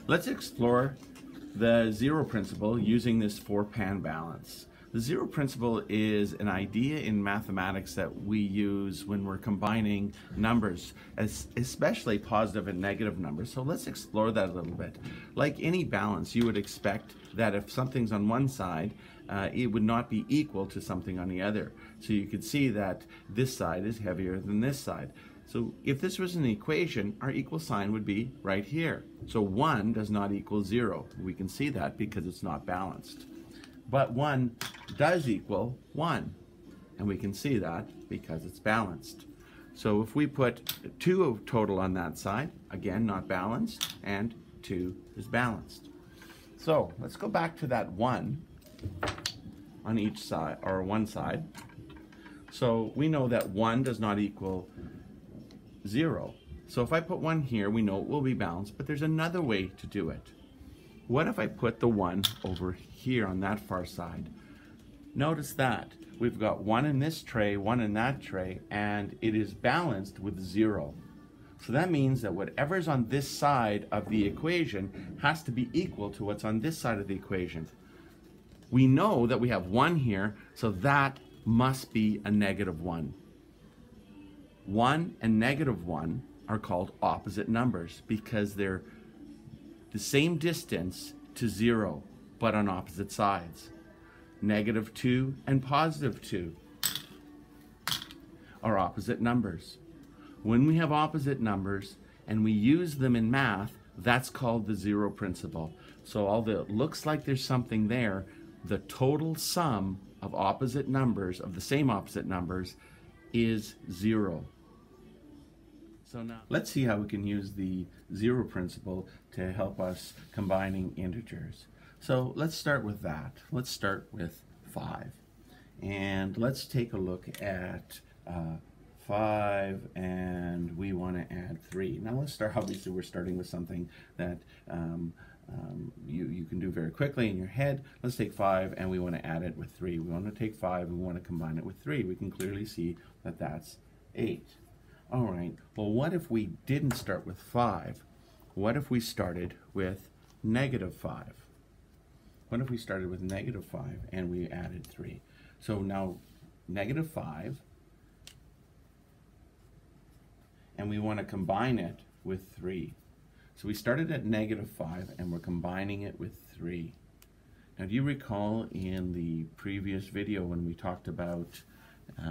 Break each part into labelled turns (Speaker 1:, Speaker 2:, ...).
Speaker 1: Let's explore the zero principle using this four-pan balance. The zero principle is an idea in mathematics that we use when we're combining numbers, especially positive and negative numbers. So let's explore that a little bit. Like any balance, you would expect that if something's on one side, it would not be equal to something on the other. So you could see that this side is heavier than this side. So if this was an equation, our equal sign would be right here. So 1 does not equal 0. We can see that because it's not balanced. But 1 does equal 1. And we can see that because it's balanced. So if we put 2 total on that side, again, not balanced, and 2 is balanced. So let's go back to that 1 on each side, or one side. So we know that 1 does not equal 0. So if I put 1 here, we know it will be balanced, but there's another way to do it. What if I put the 1 over here on that far side? Notice that we've got 1 in this tray, 1 in that tray, and it is balanced with 0. So that means that whatever's on this side of the equation has to be equal to what's on this side of the equation. We know that we have 1 here, so that must be a negative 1. 1 and negative 1 are called opposite numbers because they're the same distance to 0, but on opposite sides. Negative 2 and positive 2 are opposite numbers. When we have opposite numbers and we use them in math, that's called the zero principle. So although it looks like there's something there, the total sum of opposite numbers, of the same opposite numbers, is 0. So now let's see how we can use the zero principle to help us combining integers. So let's start with that. Let's start with 5. And let's take a look at 5, and we want to add 3. Now let's start, obviously we're starting with something that you can do very quickly in your head. Let's take 5 and we want to add it with 3. We want to take 5 and we want to combine it with 3. We can clearly see that that's 8. All right, well, what if we didn't start with 5? What if we started with negative 5? What if we started with negative 5 and we added 3? So now negative 5, and we want to combine it with 3. So we started at negative 5 and we're combining it with 3. Now, do you recall in the previous video when we talked about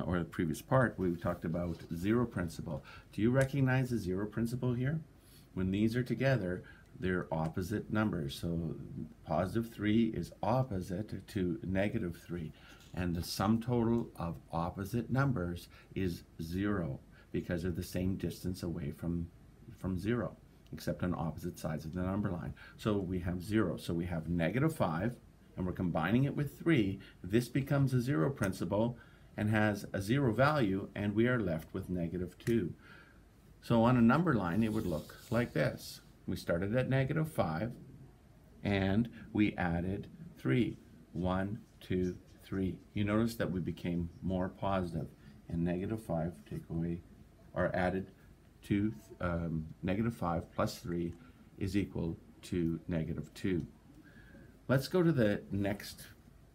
Speaker 1: or the previous part, we talked about zero principle. Do you recognize the zero principle here? When these are together, they're opposite numbers. So positive 3 is opposite to negative 3. And the sum total of opposite numbers is 0 because they're the same distance away from 0, except on opposite sides of the number line. So we have 0. So we have negative 5, and we're combining it with 3. This becomes a zero principle and has a 0 value, and we are left with negative 2. So on a number line, it would look like this. We started at negative 5, and we added 3. 1, 2, 3. You notice that we became more positive, and negative 5 take away, or added to negative 5 plus 3 is equal to negative 2. Let's go to the next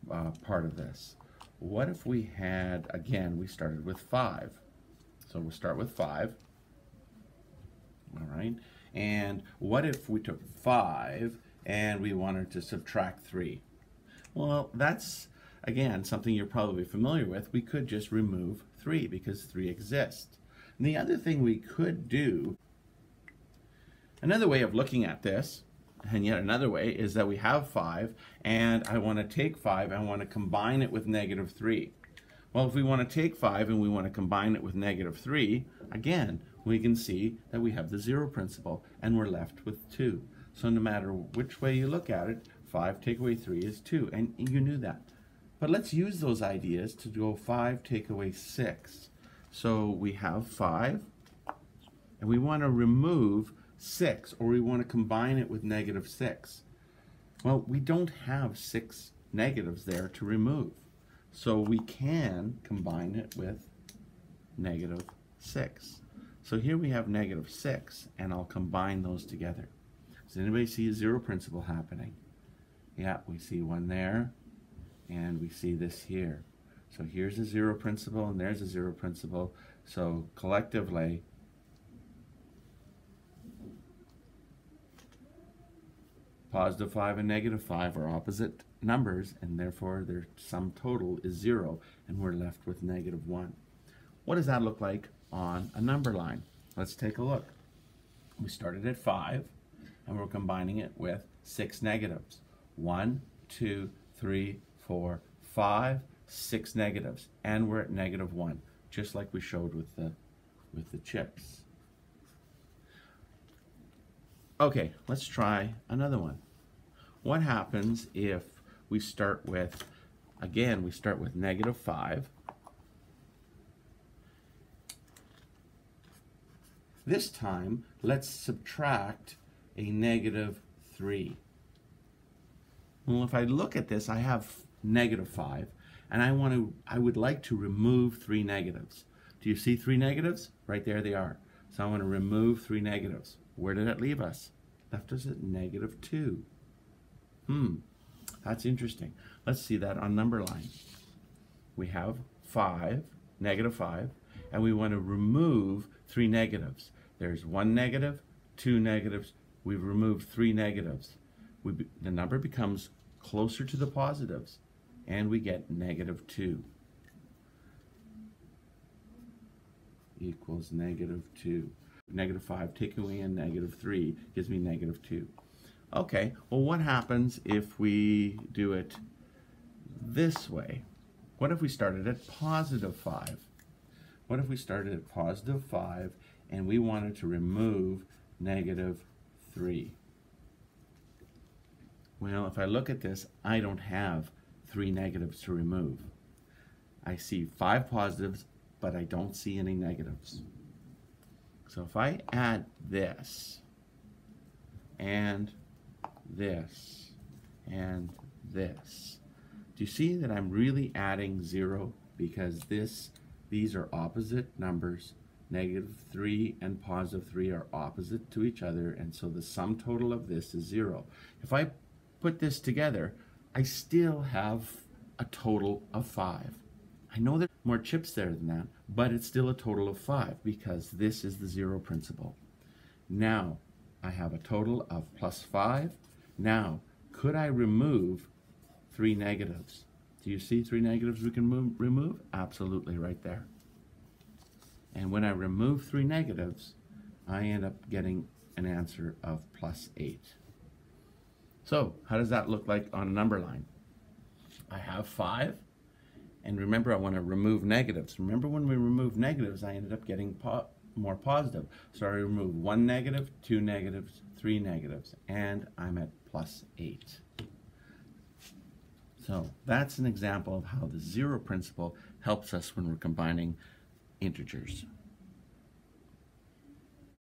Speaker 1: part of this. What if we had, again, we started with 5. So we'll start with 5. All right. And what if we took 5 and we wanted to subtract 3? Well, that's, again, something you're probably familiar with. We could just remove 3 because 3 exists. And the other thing we could do, another way of looking at this, and yet another way, is that we have 5, and I want to take 5, and I want to combine it with negative 3. Well, if we want to take 5 and we want to combine it with negative 3, again, we can see that we have the zero principle, and we're left with 2. So no matter which way you look at it, 5 take away 3 is 2, and you knew that. But let's use those ideas to go 5 take away 6. So we have 5, and we want to remove 6, or we want to combine it with negative 6. Well, we don't have 6 negatives there to remove. So we can combine it with negative 6. So here we have negative 6, and I'll combine those together. Does anybody see a zero principle happening? Yeah, we see one there, and we see this here. So here's a zero principle, and there's a zero principle. So collectively, positive 5 and negative 5 are opposite numbers, and therefore their sum total is 0, and we're left with negative 1. What does that look like on a number line? Let's take a look. We started at 5, and we're combining it with 6 negatives. 1, 2, 3, 4, 5, 6 negatives, and we're at negative 1, just like we showed with the chips. Okay, let's try another one. What happens if we start with, again, we start with negative 5. This time, let's subtract a negative 3. Well, if I look at this, I have negative 5, and I would like to remove 3 negatives. Do you see 3 negatives? Right there they are. So I want to remove 3 negatives. Where did that leave us? Left us at negative 2. That's interesting. Let's see that on number line. We have 5, negative 5, and we want to remove 3 negatives. There's 1 negative, 2 negatives. We've removed 3 negatives. The number becomes closer to the positives, and we get negative 2 equals negative 2. Negative 5, take away a negative 3, gives me negative 2. Okay, well, what happens if we do it this way? What if we started at positive 5? What if we started at positive 5 and we wanted to remove negative 3? Well, if I look at this, I don't have 3 negatives to remove. I see 5 positives, but I don't see any negatives. So if I add this, and this, and this, do you see that I'm really adding 0? Because these are opposite numbers. Negative 3 and positive 3 are opposite to each other, and so the sum total of this is 0. If I put this together, I still have a total of 5. I know there's more chips there than that, but it's still a total of 5 because this is the zero principle. Now I have a total of plus 5. Now, could I remove 3 negatives? Do you see 3 negatives we can remove? Absolutely, right there. And when I remove 3 negatives, I end up getting an answer of plus 8. So, how does that look like on a number line? I have 5, and remember I want to remove negatives. Remember when we removed negatives, I ended up getting more positive. So I remove 1 negative, 2 negatives, 3 negatives, and I'm at plus 8. So that's an example of how the zero principle helps us when we're combining integers.